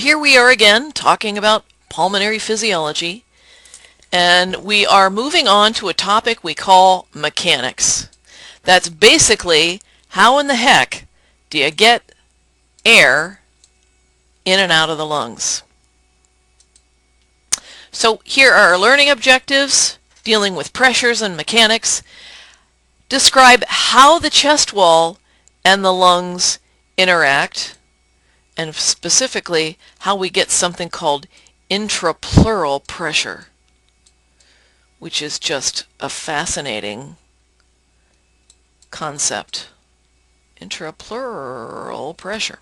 here we are again talking about pulmonary physiology, and we are moving on to a topic we call mechanics. That's basically how in the heck do you get air in and out of the lungs. So here are our learning objectives dealing with pressures and mechanics. Describe how the chest wall and the lungs interact, and specifically how we get something called intrapleural pressure, which is just a fascinating concept. Intrapleural pressure.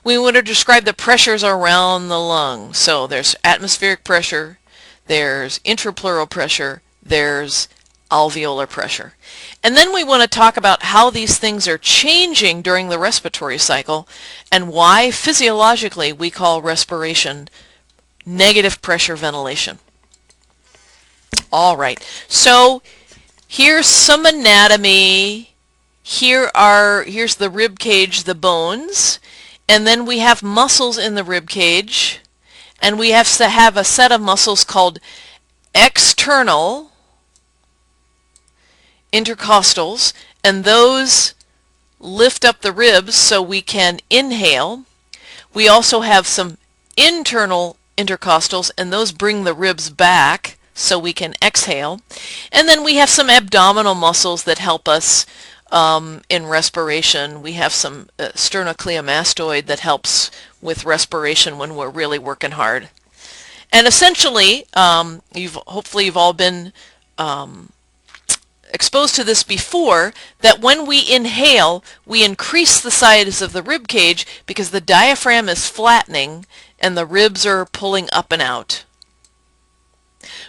We want to describe the pressures around the lung. So there's atmospheric pressure, there's intrapleural pressure, there's alveolar pressure. And then we want to talk about how these things are changing during the respiratory cycle and why physiologically we call respiration negative pressure ventilation. All right, so here's some anatomy. Here's the rib cage, the bones, and then we have muscles in the rib cage, and we have to have a set of muscles called external intercostals, and those lift up the ribs so we can inhale. We also have some internal intercostals, and those bring the ribs back so we can exhale. And then we have some abdominal muscles that help us in respiration. We have some sternocleidomastoid that helps with respiration when we're really working hard. And essentially, hopefully you've all been exposed to this before, that when we inhale, we increase the size of the rib cage because the diaphragm is flattening and the ribs are pulling up and out.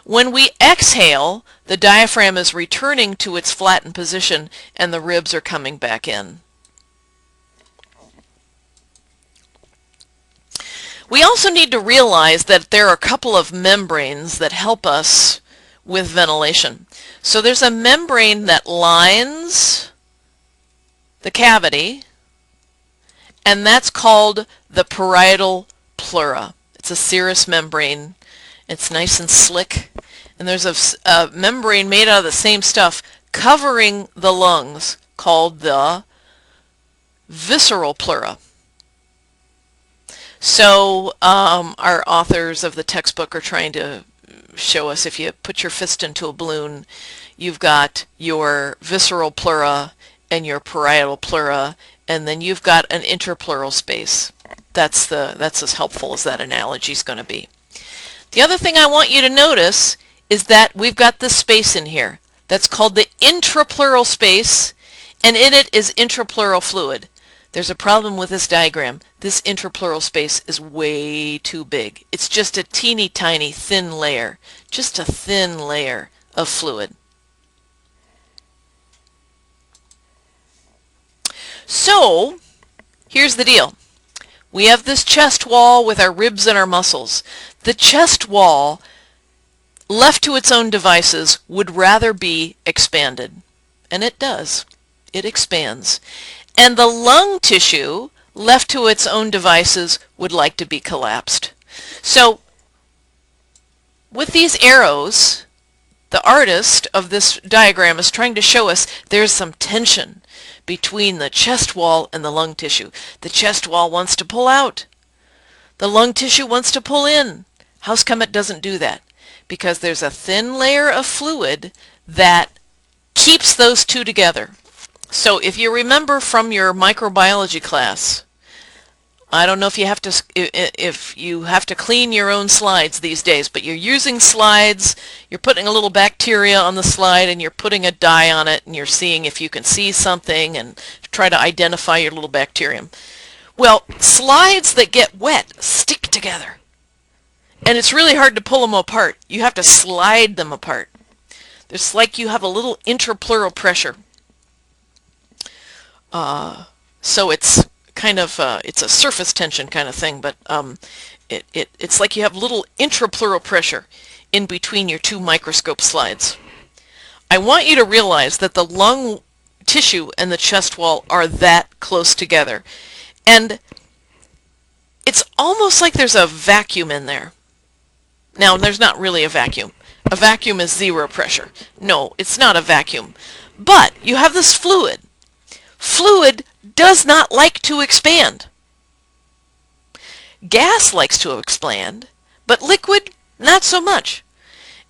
When we exhale, the diaphragm is returning to its flattened position and the ribs are coming back in. We also need to realize that there are a couple of membranes that help us with ventilation. So there's a membrane that lines the cavity, and that's called the parietal pleura. It's a serous membrane. It's nice and slick, and there's a membrane made out of the same stuff covering the lungs called the visceral pleura. So our authors of the textbook are trying to show us, if you put your fist into a balloon, you've got your visceral pleura and your parietal pleura, and then you've got an interpleural space. That's as helpful as that analogy is going to be. The other thing I want you to notice is that we've got this space in here that's called the intrapleural space, and in it is intrapleural fluid. There's a problem with this diagram. This intrapleural space is way too big. It's just a teeny tiny thin layer, just a thin layer of fluid. So here's the deal. We have this chest wall with our ribs and our muscles. The chest wall, left to its own devices, would rather be expanded. And it does. It expands. And the lung tissue, left to its own devices, would like to be collapsed. So with these arrows, the artist of this diagram is trying to show us there's some tension between the chest wall and the lung tissue. The chest wall wants to pull out. The lung tissue wants to pull in. How's come it doesn't do that? Because there's a thin layer of fluid that keeps those two together. So if you remember from your microbiology class, I don't know if you have to clean your own slides these days, but you're using slides, you're putting a little bacteria on the slide and you're putting a dye on it and you're seeing if you can see something and try to identify your little bacterium. Well, slides that get wet stick together, and it's really hard to pull them apart. You have to slide them apart. It's like you have a little intrapleural pressure. So it's kind of it's a surface tension kind of thing, but it's like you have little intrapleural pressure in between your two microscope slides. I want you to realize that the lung tissue and the chest wall are that close together, and it's almost like there's a vacuum in there. Now, there's not really a vacuum. A vacuum is zero pressure. No, it's not a vacuum. But you have this fluid. Fluid does not like to expand. Gas likes to expand, but liquid, not so much.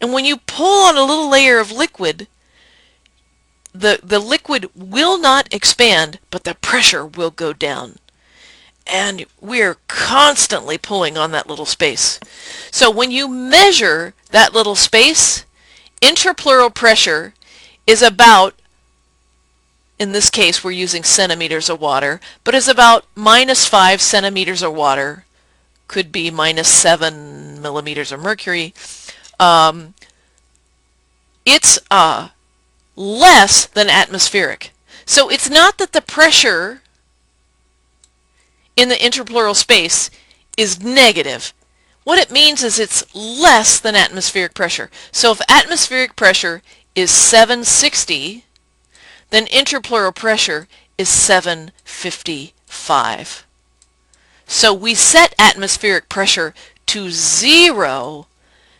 And when you pull on a little layer of liquid, the liquid will not expand, but the pressure will go down. And we're constantly pulling on that little space. So when you measure that little space, intrapleural pressure is about, in this case we're using centimeters of water, but is about -5 centimeters of water, could be -7 millimeters of mercury. It's less than atmospheric. So it's not that the pressure in the intrapleural space is negative. What it means is it's less than atmospheric pressure. So if atmospheric pressure is 760, then intrapleural pressure is 755. So we set atmospheric pressure to 0,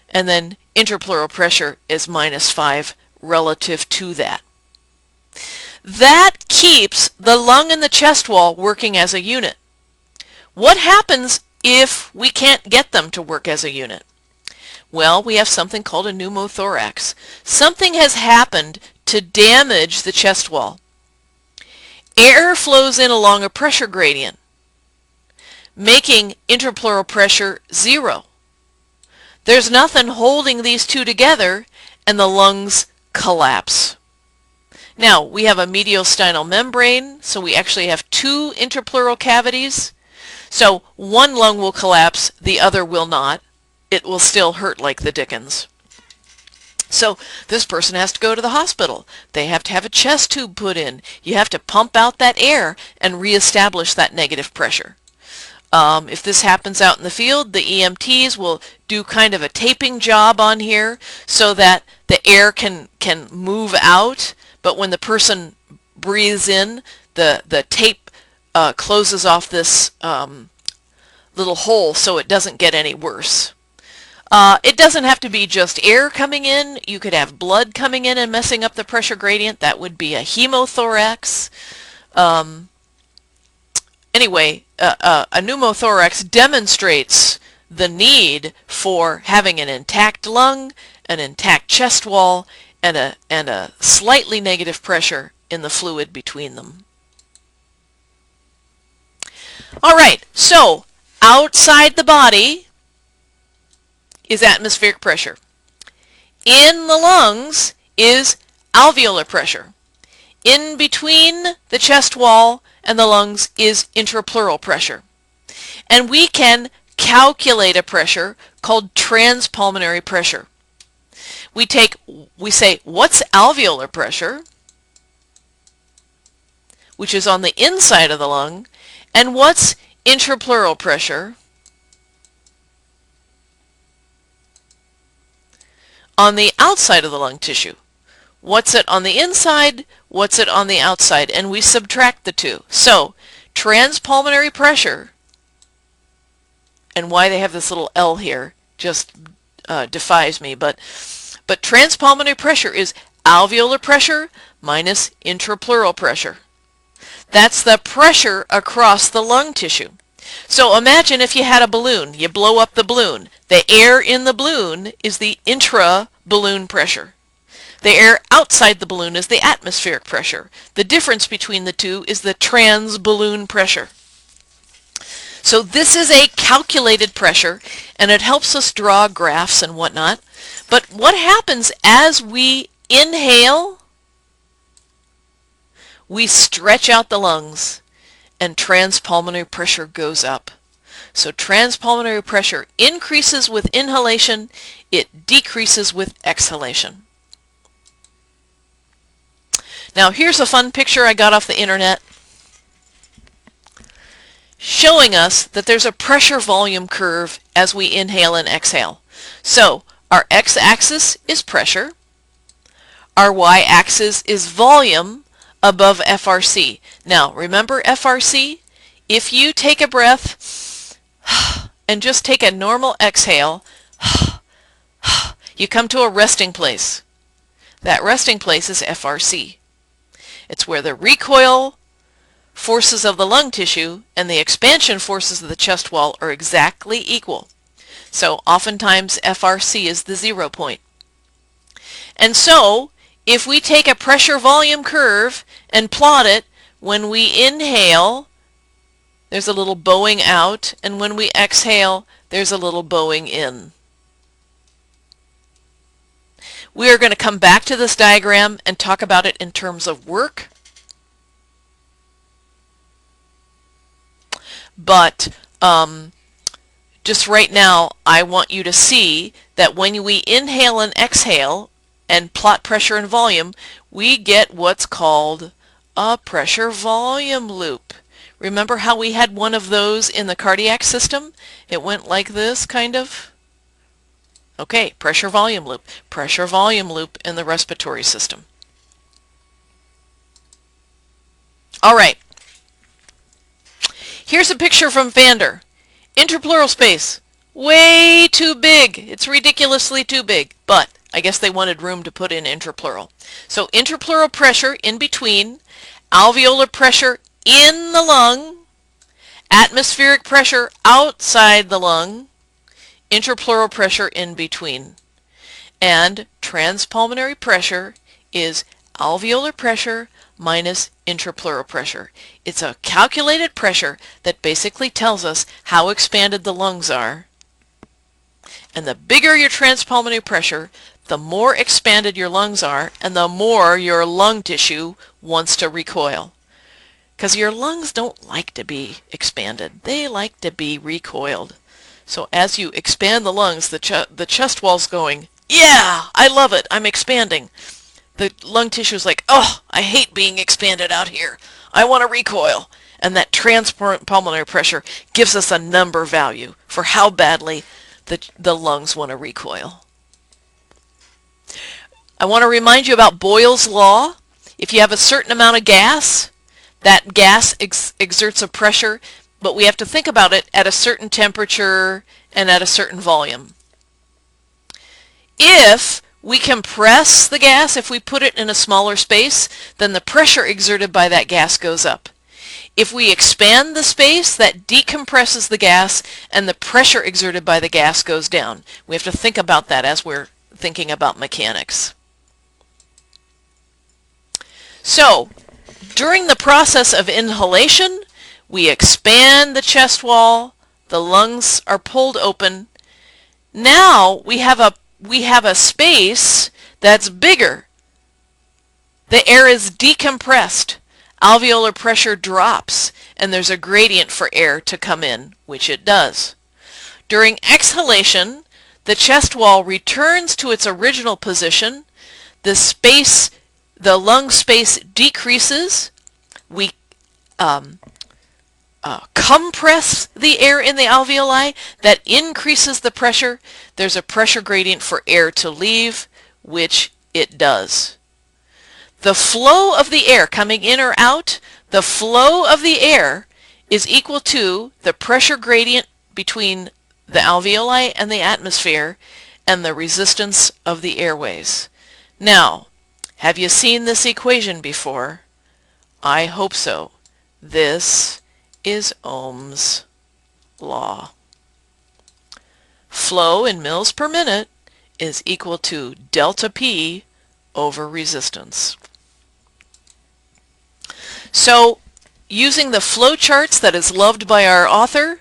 and then intrapleural pressure is -5 relative to that. That keeps the lung and the chest wall working as a unit. What happens if we can't get them to work as a unit? Well, we have something called a pneumothorax. Something has happened to damage the chest wall. Air flows in along a pressure gradient, making intrapleural pressure 0. There's nothing holding these two together, and the lungs collapse. Now, we have a mediastinal membrane, so we actually have 2 intrapleural cavities. So one lung will collapse, the other will not. It will still hurt like the dickens. So this person has to go to the hospital. They have to have a chest tube put in. You have to pump out that air and reestablish that negative pressure. If this happens out in the field, the EMTs will do kind of a taping job on here so that the air can move out, but when the person breathes in, the tape closes off this little hole so it doesn't get any worse. It doesn't have to be just air coming in. You could have blood coming in and messing up the pressure gradient. That would be a hemothorax. Anyway, a pneumothorax demonstrates the need for having an intact lung, an intact chest wall, and a slightly negative pressure in the fluid between them. All right, so outside the body is atmospheric pressure. In the lungs is alveolar pressure. In between the chest wall and the lungs is intrapleural pressure. And we can calculate a pressure called transpulmonary pressure. We say, what's alveolar pressure, which is on the inside of the lung, and what's intrapleural pressure on the outside of the lung tissue. What's it on the inside? What's it on the outside? And we subtract the two. So transpulmonary pressure, and why they have this little L here just defies me, but transpulmonary pressure is alveolar pressure minus intrapleural pressure. That's the pressure across the lung tissue. So imagine if you had a balloon. You blow up the balloon. The air in the balloon is the intra-balloon pressure. The air outside the balloon is the atmospheric pressure. The difference between the two is the trans-balloon pressure. So this is a calculated pressure, and it helps us draw graphs and whatnot. But what happens as we inhale? We stretch out the lungs, and transpulmonary pressure goes up. So transpulmonary pressure increases with inhalation, it decreases with exhalation. Now here's a fun picture I got off the internet showing us that there's a pressure volume curve as we inhale and exhale. So our x-axis is pressure, our y-axis is volume above FRC. Now remember FRC? If you take a breath and just take a normal exhale, you come to a resting place. That resting place is FRC. It's where the recoil forces of the lung tissue and the expansion forces of the chest wall are exactly equal. So oftentimes FRC is the 0 point. And so if we take a pressure volume curve and plot it, when we inhale, there's a little bowing out, and when we exhale, there's a little bowing in. We are going to come back to this diagram and talk about it in terms of work. But just right now, I want you to see that when we inhale and exhale and plot pressure and volume, we get what's called a pressure volume loop. Remember how we had one of those in the cardiac system? It went like this, kind of. Okay, pressure volume loop. Pressure volume loop in the respiratory system. All right. Here's a picture from Vander. Intrapleural space. Way too big. It's ridiculously too big. But I guess they wanted room to put in intrapleural. So intrapleural pressure in between, alveolar pressure in the lung, atmospheric pressure outside the lung, intrapleural pressure in between. And transpulmonary pressure is alveolar pressure minus intrapleural pressure. It's a calculated pressure that basically tells us how expanded the lungs are. And the bigger your transpulmonary pressure, the more expanded your lungs are, and the more your lung tissue wants to recoil. Because your lungs don't like to be expanded. They like to be recoiled. So as you expand the lungs, the chest wall's going, yeah, I love it, I'm expanding. The lung tissue is like, oh, I hate being expanded out here. I want to recoil. And that transpulmonary pressure gives us a number value for how badly the lungs want to recoil. I want to remind you about Boyles Law. If you have a certain amount of gas, that gas exerts a pressure, but we have to think about it at a certain temperature and at a certain volume. If we compress the gas, if we put it in a smaller space, then the pressure exerted by that gas goes up. If we expand the space, that decompresses the gas and the pressure exerted by the gas goes down. We have to think about that as we're thinking about mechanics. So, during the process of inhalation, we expand the chest wall, the lungs are pulled open. Now we have a space that's bigger. The air is decompressed. Alveolar pressure drops, and there's a gradient for air to come in, which it does. During exhalation, the chest wall returns to its original position. The lung space decreases. We compress the air in the alveoli. That increases the pressure. There's a pressure gradient for air to leave, which it does. The flow of the air coming in or out, the flow of the air is equal to the pressure gradient between the alveoli and the atmosphere and the resistance of the airways. Now, have you seen this equation before? I hope so. This is Ohm's law. Flow in mils per minute is equal to delta P over resistance. So, using the flow charts that is loved by our author,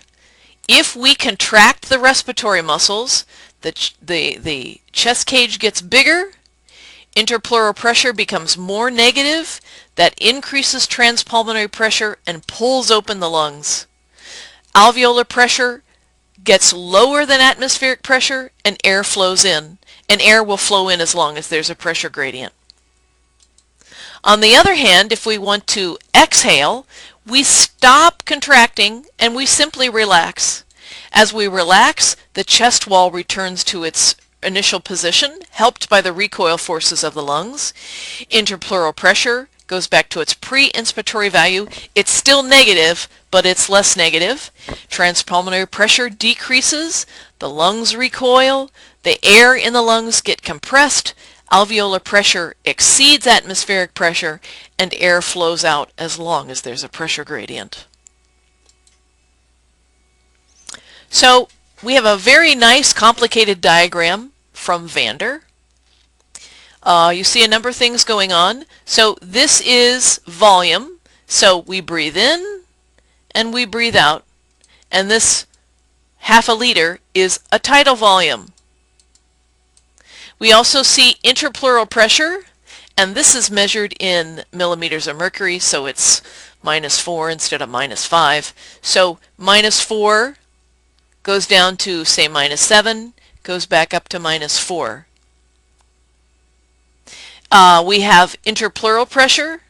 if we contract the respiratory muscles, the chest cage gets bigger, interpleural pressure becomes more negative, that increases transpulmonary pressure and pulls open the lungs. Alveolar pressure gets lower than atmospheric pressure and air flows in. And air will flow in as long as there's a pressure gradient. On the other hand, if we want to exhale, we stop contracting and we simply relax. As we relax, the chest wall returns to its initial position, helped by the recoil forces of the lungs. Interpleural pressure goes back to its pre-inspiratory value. It's still negative, but it's less negative. Transpulmonary pressure decreases, the lungs recoil, the air in the lungs get compressed, alveolar pressure exceeds atmospheric pressure, and air flows out as long as there's a pressure gradient. So we have a very nice complicated diagram from Vander. You see a number of things going on. So this is volume. So we breathe in and we breathe out. And this half a liter is a tidal volume. We also see intrapleural pressure, and this is measured in millimeters of mercury, so it's -4 instead of -5. So -4 goes down to, say, -7, goes back up to -4. We have intrapleural pressure.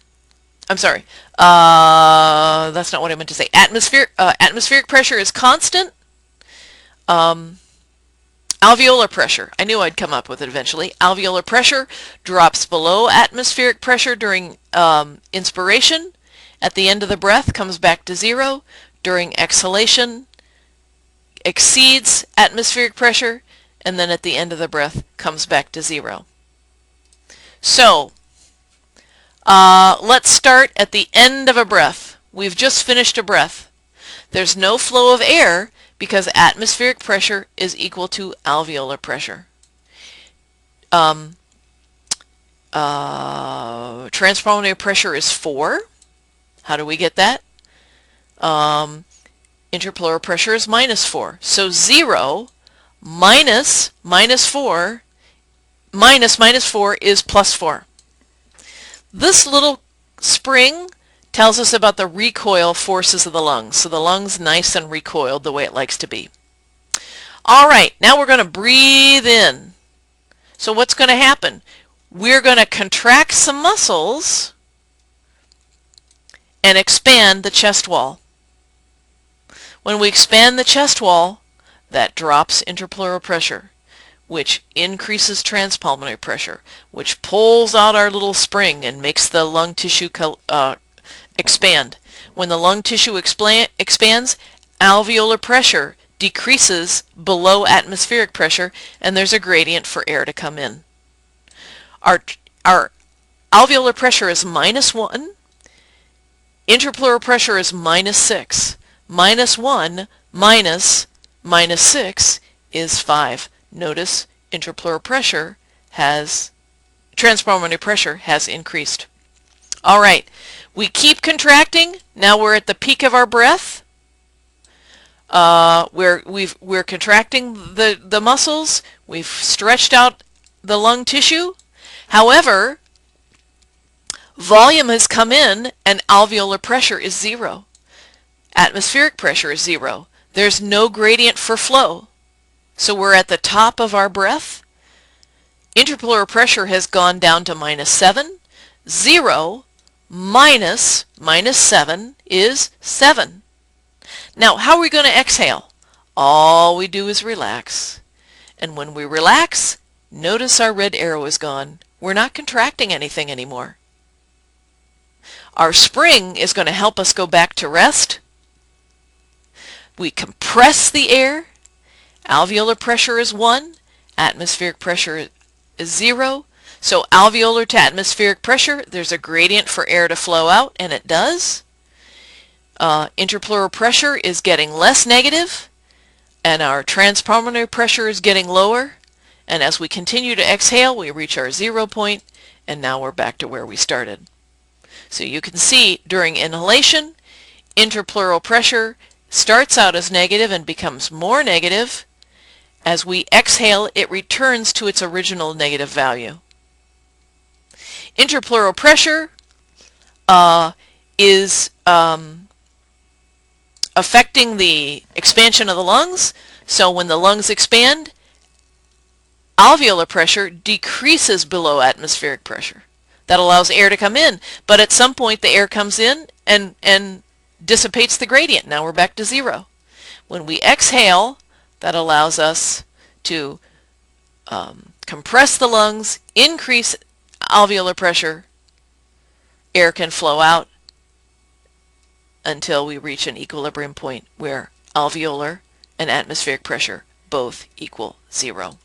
I'm sorry, that's not what I meant to say. Atmospheric pressure is constant. Alveolar pressure, I knew I'd come up with it eventually. Alveolar pressure drops below atmospheric pressure during inspiration. At the end of the breath, comes back to 0. During exhalation, exceeds atmospheric pressure, and then at the end of the breath, comes back to 0. So, let's start at the end of a breath. We've just finished a breath. There's no flow of air because atmospheric pressure is equal to alveolar pressure. Transpulmonary pressure is 4. How do we get that? Intrapleural pressure is -4. So 0 minus -4 minus -4 is +4. This little spring tells us about the recoil forces of the lungs. So the lungs nice and recoiled the way it likes to be. All right, now we're going to breathe in. So what's going to happen? We're going to contract some muscles and expand the chest wall. When we expand the chest wall, that drops intrapleural pressure, which increases transpulmonary pressure, which pulls out our little spring and makes the lung tissue expand. When the lung tissue expands, alveolar pressure decreases below atmospheric pressure, and there's a gradient for air to come in. Our alveolar pressure is -1. Intrapleural pressure is -6. -1 minus -6 is 5. Notice intrapleural pressure transpulmonary pressure has increased. All right, we keep contracting. Now we're at the peak of our breath. We're contracting the muscles. We've stretched out the lung tissue. However, volume has come in and alveolar pressure is 0. Atmospheric pressure is 0. There's no gradient for flow. So we're at the top of our breath. Intrapleural pressure has gone down to -7. 0 minus -7 is 7. Now, how are we going to exhale? All we do is relax. And when we relax, notice our red arrow is gone. We're not contracting anything anymore. Our spring is going to help us go back to rest. We compress the air. Alveolar pressure is 1. Atmospheric pressure is 0. So alveolar to atmospheric pressure, there's a gradient for air to flow out, and it does. Intrapleural pressure is getting less negative, and our transpulmonary pressure is getting lower. And as we continue to exhale, we reach our 0 point, and now we're back to where we started. So you can see during inhalation, intrapleural pressure starts out as negative and becomes more negative. As we exhale, it returns to its original negative value. Intrapleural pressure is affecting the expansion of the lungs. So when the lungs expand, alveolar pressure decreases below atmospheric pressure. That allows air to come in, but at some point the air comes in and dissipates the gradient. Now we're back to 0. When we exhale, that allows us to compress the lungs, increase alveolar pressure, air can flow out until we reach an equilibrium point where alveolar and atmospheric pressure both equal 0.